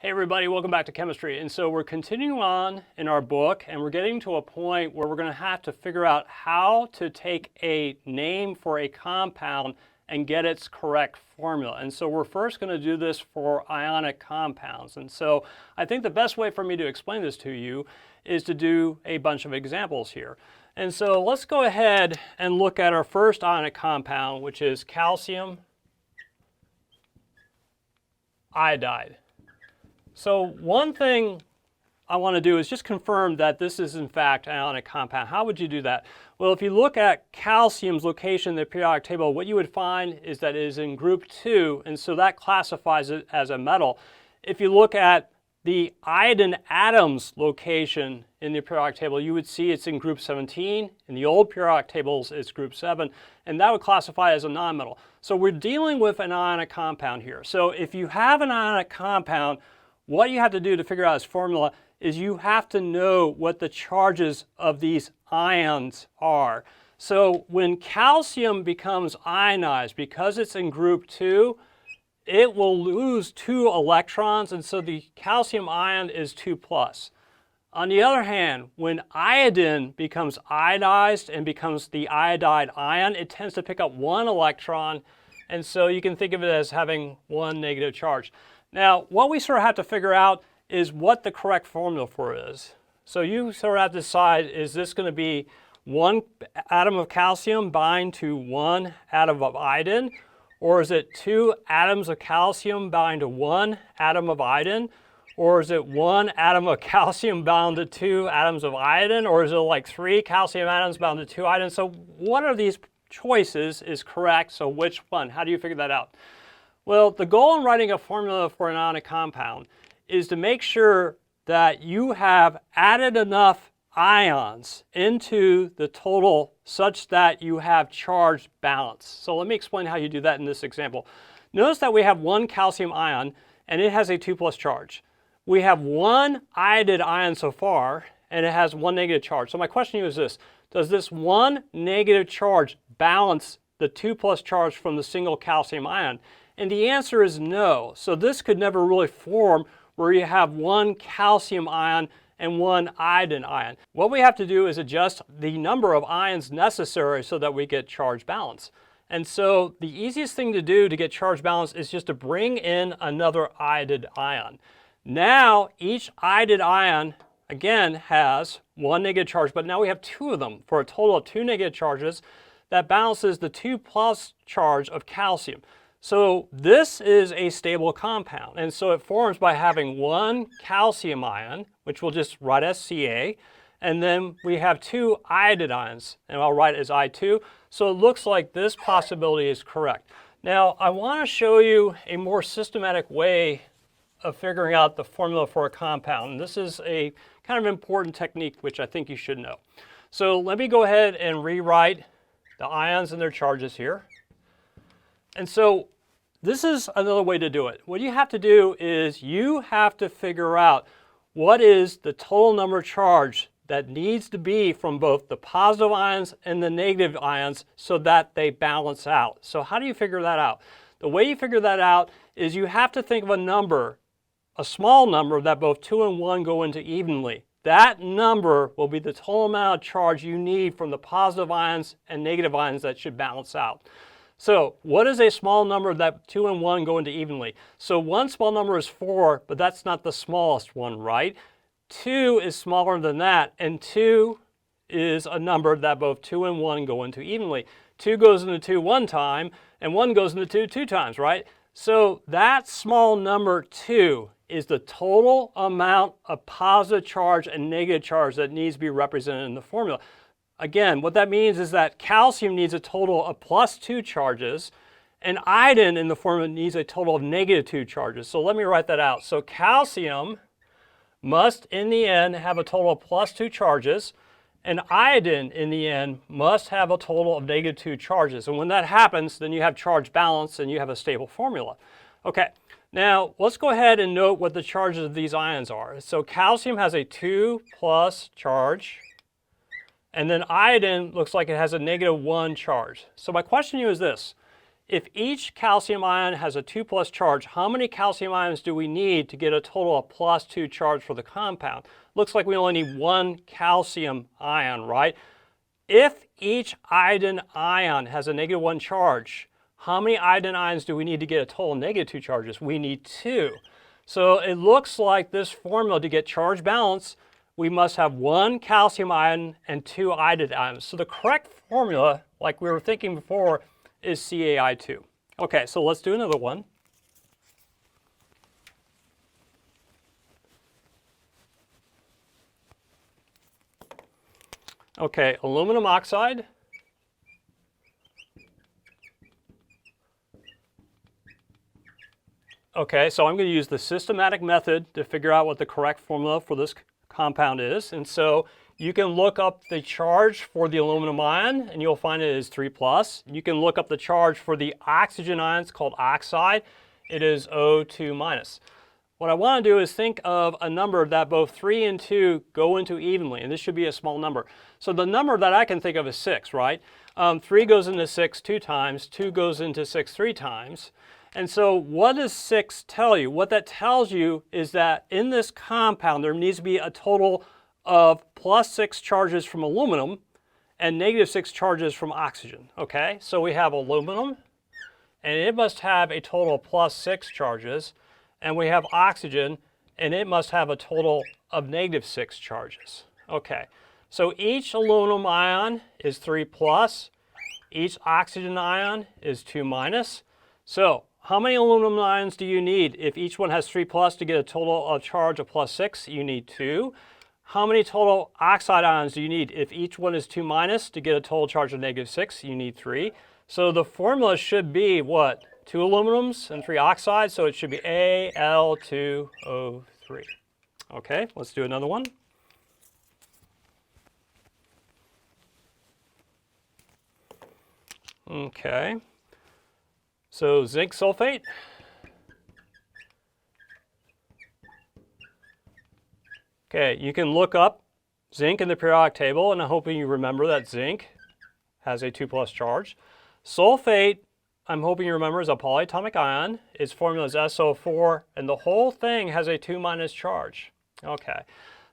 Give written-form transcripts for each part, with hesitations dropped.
Hey everybody, welcome back to chemistry. And so we're continuing on in our book, and we're getting to a point where we're going to have to figure out how to take a name for a compound and get its correct formula. And so we're first going to do this for ionic compounds. And so I think the best way for me to explain this to you is to do a bunch of examples here. And so let's go ahead and look at our first ionic compound, which is calcium iodide. So one thing I want to do is just confirm that this is in fact an ionic compound. How would you do that? Well, if you look at calcium's location in the periodic table, what you would find is that it is in group 2, and so that classifies it as a metal. If you look at the iodine atom's location in the periodic table, you would see it's in group 17. In the old periodic tables, it's group 7, and that would classify as a nonmetal. So we're dealing with an ionic compound here. So if you have an ionic compound, what you have to do to figure out its formula is you have to know what the charges of these ions are. So when calcium becomes ionized, because it's in group 2, it will lose 2 electrons, and so the calcium ion is 2+. On the other hand, when iodine becomes iodized and becomes the iodide ion, it tends to pick up 1 electron, and so you can think of it as having 1 negative charge. Now, what we sort of have to figure out is what the correct formula for it is. So you sort of have to decide, is this going to be 1 atom of calcium bind to 1 atom of iodine, or is it 2 atoms of calcium bound to 1 atom of iodine, or is it 1 atom of calcium bound to 2 atoms of iodine, or is it like 3 calcium atoms bound to 2 iodine? So one of these choices is correct, so which one? How do you figure that out? Well, the goal in writing a formula for an ionic compound is to make sure that you have added enough ions into the total such that you have charge balance. So let me explain how you do that in this example. Notice that we have 1 calcium ion and it has a 2+ charge. We have 1 iodide ion so far and it has 1 negative charge. So my question to you is this: does this 1 negative charge balance the 2+ charge from the single calcium ion? And the answer is no. So this could never really form where you have 1 calcium ion and 1 iodine ion. What we have to do is adjust the number of ions necessary so that we get charge balance. And so the easiest thing to do to get charge balance is just to bring in another iodide ion. Now each iodide ion again has 1 negative charge, but now we have 2 of them for a total of 2 negative charges that balances the 2+ charge of calcium. So this is a stable compound, and so it forms by having 1 calcium ion, which we'll just write as Ca, and then we have 2 iodide ions, and I'll write it as I2. So it looks like this possibility is correct. Now I want to show you a more systematic way of figuring out the formula for a compound. And this is a kind of important technique which I think you should know. So let me go ahead and rewrite the ions and their charges here. And so this is another way to do it. What you have to do is you have to figure out what is the total number of charge that needs to be from both the positive ions and the negative ions so that they balance out. So how do you figure that out? The way you figure that out is you have to think of a number, a small number that both 2 and 1 go into evenly. That number will be the total amount of charge you need from the positive ions and negative ions that should balance out. So what is a small number that 2 and 1 go into evenly? So one small number is 4, but that's not the smallest one, right? 2 is smaller than that, and 2 is a number that both 2 and 1 go into evenly. 2 goes into 2 1 time, and 1 goes into 2 2 times, right? So that small number 2 is the total amount of positive charge and negative charge that needs to be represented in the formula. Again, what that means is that calcium needs a total of +2 charges, and iodine in the formula needs a total of -2 charges. So let me write that out. So calcium must, in the end, have a total of +2 charges, and iodine, in the end, must have a total of -2 charges. And when that happens, then you have charge balance and you have a stable formula. Okay, now let's go ahead and note what the charges of these ions are. So calcium has a 2+ charge, and then iodine looks like it has a -1 charge. So my question to you is this: if each calcium ion has a 2+ charge, how many calcium ions do we need to get a total of +2 charge for the compound? Looks like we only need one calcium ion, right? If each iodine ion has a -1 charge, how many iodine ions do we need to get a total -2 charges? We need 2. So it looks like this formula, to get charge balance, we must have one calcium ion and 2 iodide ions. So the correct formula, like we were thinking before, is CaI2. Okay, so let's do another one. Okay, aluminum oxide. Okay, so I'm going to use the systematic method to figure out what the correct formula for this compound is. And so you can look up the charge for the aluminum ion, and you'll find it is 3+. You can look up the charge for the oxygen ions, called oxide. It is O2-. What I want to do is think of a number that both 3 and 2 go into evenly, and this should be a small number. So the number that I can think of is 6, right? 3 goes into 6 2 times, 2 goes into 6 3 times. And so what does 6 tell you? What that tells you is that in this compound there needs to be a total of +6 charges from aluminum and -6 charges from oxygen, okay? So we have aluminum, and it must have a total of +6 charges, and we have oxygen, and it must have a total of -6 charges. Okay, so each aluminum ion is 3+, each oxygen ion is 2-. So how many aluminum ions do you need? If each one has 3+ to get a total of charge of +6, you need 2. How many total oxide ions do you need? If each one is 2- to get a total charge of -6, you need 3. So the formula should be what? 2 aluminums and 3 oxides, so it should be Al2O3. Okay, let's do another one. Okay, so zinc sulfate. Okay, you can look up zinc in the periodic table, and I'm hoping you remember that zinc has a 2+ charge. Sulfate, I'm hoping you remember, is a polyatomic ion. Its formula is SO4, and the whole thing has a 2- charge. Okay,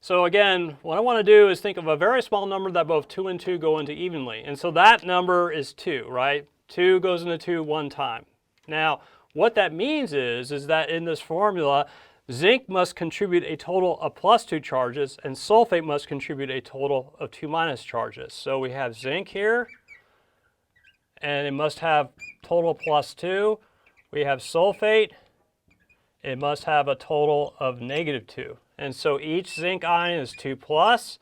so again, what I want to do is think of a very small number that both 2 and 2 go into evenly. And so that number is 2, right? 2 goes into 2 one time. Now, what that means is that in this formula, zinc must contribute a total of +2 charges, and sulfate must contribute a total of 2- charges. So we have zinc here, and it must have total +2. We have sulfate, it must have a total of -2. And so each zinc ion is 2+,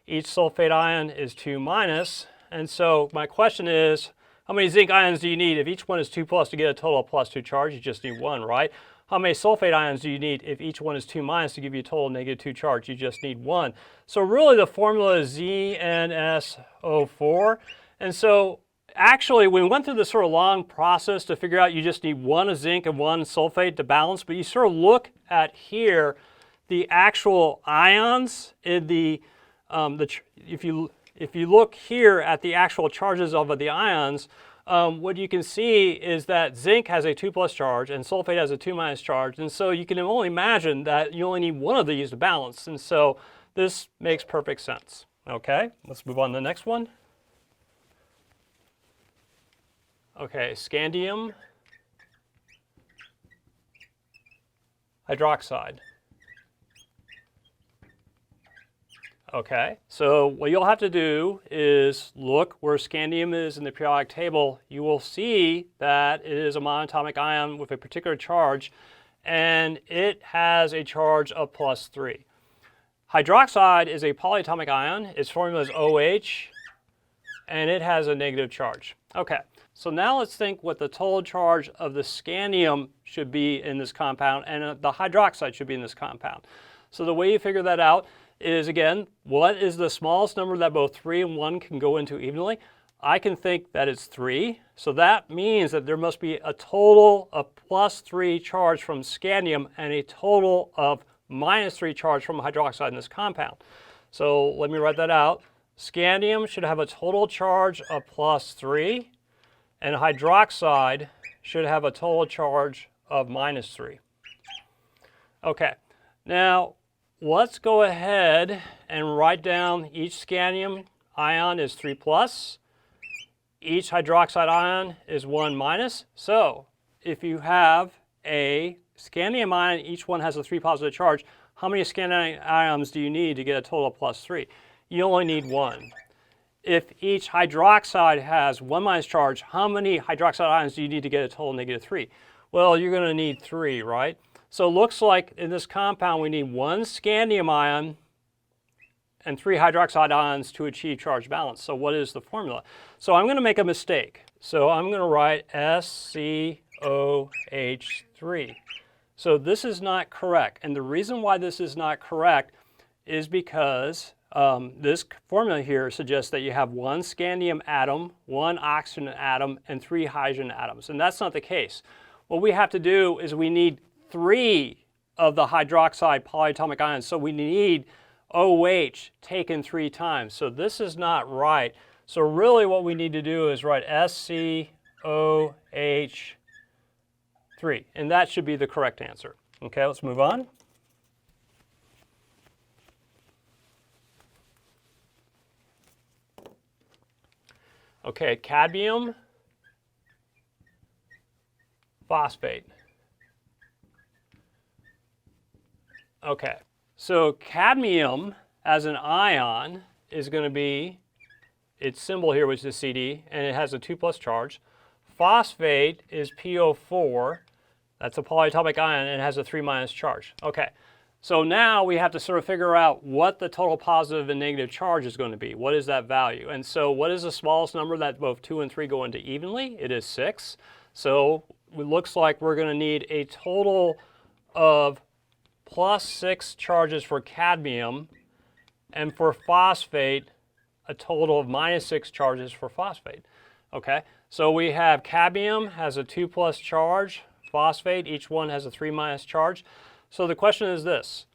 each sulfate ion is 2-. And so my question is, how many zinc ions do you need? If each one is 2+ to get a total of +2 charge, you just need 1, right? How many sulfate ions do you need? If each one is 2- to give you a total -2 charge, you just need 1. So really the formula is ZnSO4. And so actually we went through this sort of long process to figure out you just need 1 zinc and 1 sulfate to balance, but you sort of look at here the actual ions in if you look here at the actual charges of the ions, what you can see is that zinc has a 2+ charge and sulfate has a 2- charge, and so you can only imagine that you only need 1 of these to balance, and so this makes perfect sense. Okay, let's move on to the next one. Okay, scandium hydroxide. Okay, so what you'll have to do is look where scandium is in the periodic table. You will see that it is a monatomic ion with a particular charge, and it has a charge of +3. Hydroxide is a polyatomic ion. Its formula is OH, and it has a negative charge. Okay, so now let's think what the total charge of the scandium should be in this compound, and the hydroxide should be in this compound. So the way you figure that out is, again, what is the smallest number that both 3 and 1 can go into evenly? I can think that it's 3. So that means that there must be a total of +3 charge from scandium and a total of -3 charge from hydroxide in this compound. So let me write that out. Scandium should have a total charge of +3, and hydroxide should have a total charge of -3. Okay, now let's go ahead and write down each scandium ion is 3+. Each hydroxide ion is 1-. So if you have a scandium ion, each one has a 3 positive charge, how many scandium ions do you need to get a total of +3? You only need 1. If each hydroxide has 1- charge, how many hydroxide ions do you need to get a total -3? Well, you're going to need 3, right? So it looks like in this compound we need 1 scandium ion and 3 hydroxide ions to achieve charge balance. So what is the formula? So I'm going to make a mistake. So I'm going to write SCOH3. So this is not correct. And the reason why this is not correct is because this formula here suggests that you have 1 scandium atom, 1 oxygen atom, and 3 hydrogen atoms. And that's not the case. What we have to do is we need 3 of the hydroxide polyatomic ions. So we need OH taken 3 times. So this is not right. So really what we need to do is write SCOH3. And that should be the correct answer. Okay, let's move on. Okay, cadmium phosphate. Okay, so cadmium as an ion is going to be its symbol here, which is CD, and it has a 2+ charge. Phosphate is PO4. That's a polyatomic ion, and it has a 3- charge. Okay, so now we have to sort of figure out what the total positive and negative charge is going to be. What is that value? And so what is the smallest number that both 2 and 3 go into evenly? It is 6. So it looks like we're going to need a total of +6 charges for cadmium, and for phosphate, a total of -6 charges for phosphate. Okay, so we have cadmium has a 2+ charge, phosphate, each one has a 3- charge. So the question is this: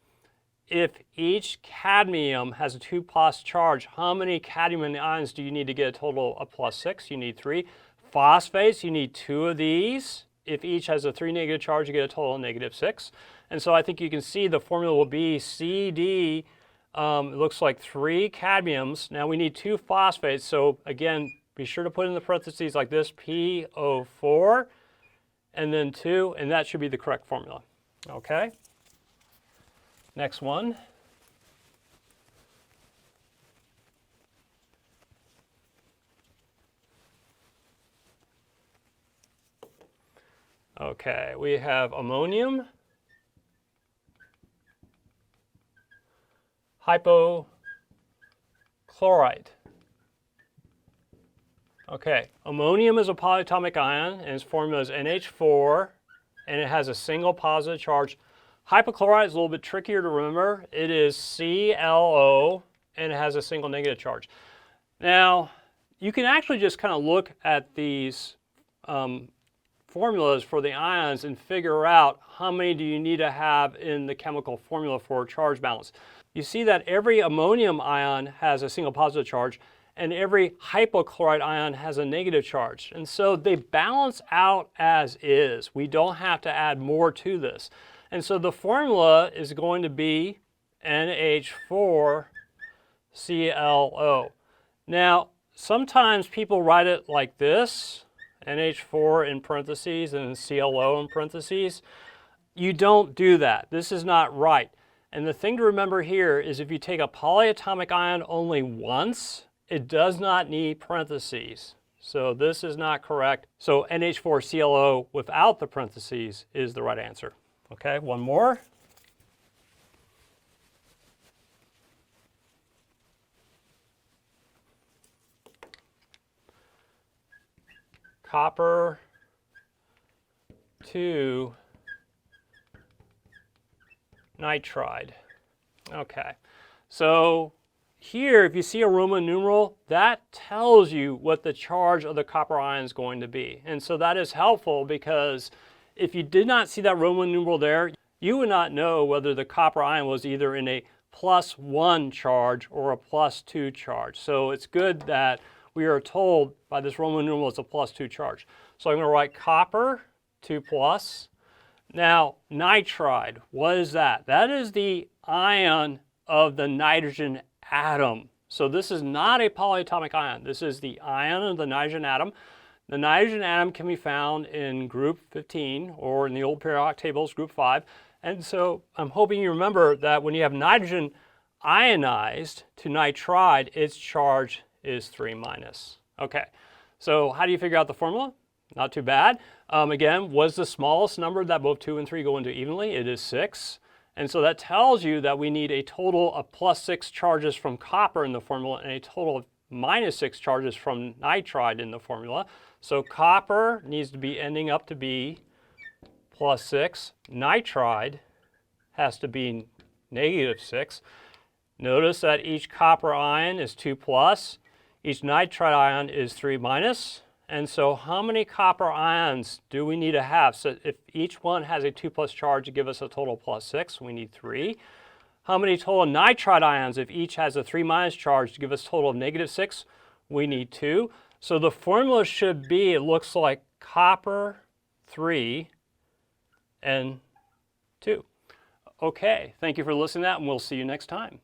if each cadmium has a 2+ charge, how many cadmium ions do you need to get a total of +6? You need 3. Phosphates, you need 2 of these. If each has a 3 negative charge, you get a total of -6. And so I think you can see the formula will be CD. It looks like 3 cadmiums. Now we need 2 phosphates. So again, be sure to put in the parentheses like this, PO4, and then 2, and that should be the correct formula. Okay. Next one. Okay, we have ammonium, hypochlorite. Okay, ammonium is a polyatomic ion, and its formula is NH4, and it has a single positive charge. Hypochlorite is a little bit trickier to remember. It is ClO, and it has a single negative charge. Now, you can actually just kind of look at these formulas for the ions and figure out how many do you need to have in the chemical formula for charge balance. You see that every ammonium ion has a single positive charge, and every hypochlorite ion has a negative charge. And so they balance out as is. We don't have to add more to this. And so the formula is going to be NH4ClO. Now, sometimes people write it like this, NH4 in parentheses and ClO in parentheses. You don't do that. This is not right. And the thing to remember here is if you take a polyatomic ion only once, it does not need parentheses. So this is not correct. So NH4ClO without the parentheses is the right answer. Okay, one more. Copper 2 nitride. Okay, so here if you see a Roman numeral, that tells you what the charge of the copper ion is going to be. And so that is helpful because if you did not see that Roman numeral there, you would not know whether the copper ion was either in a +1 charge or a +2 charge. So it's good that we are told by this Roman numeral it's a +2 charge. So I'm going to write copper 2+. Now, nitride, what is that? That is the ion of the nitrogen atom. So this is not a polyatomic ion. This is the ion of the nitrogen atom. The nitrogen atom can be found in group 15, or in the old periodic tables, group 5. And so I'm hoping you remember that when you have nitrogen ionized to nitride, its charge is 3-. Okay, so how do you figure out the formula? Not too bad. Again, what's the smallest number that both 2 and 3 go into evenly? It is 6. And so that tells you that we need a total of +6 charges from copper in the formula and a total of -6 charges from nitride in the formula. So copper needs to be ending up to be +6. Nitride has to be -6. Notice that each copper ion is 2+. Each nitride ion is 3-. And so how many copper ions do we need to have? So if each one has a 2+ charge to give us a total +6, we need 3. How many total nitride ions, if each has a 3- charge to give us a total of -6, we need 2. So the formula should be, it looks like copper 3 and 2. Okay, thank you for listening to that, and we'll see you next time.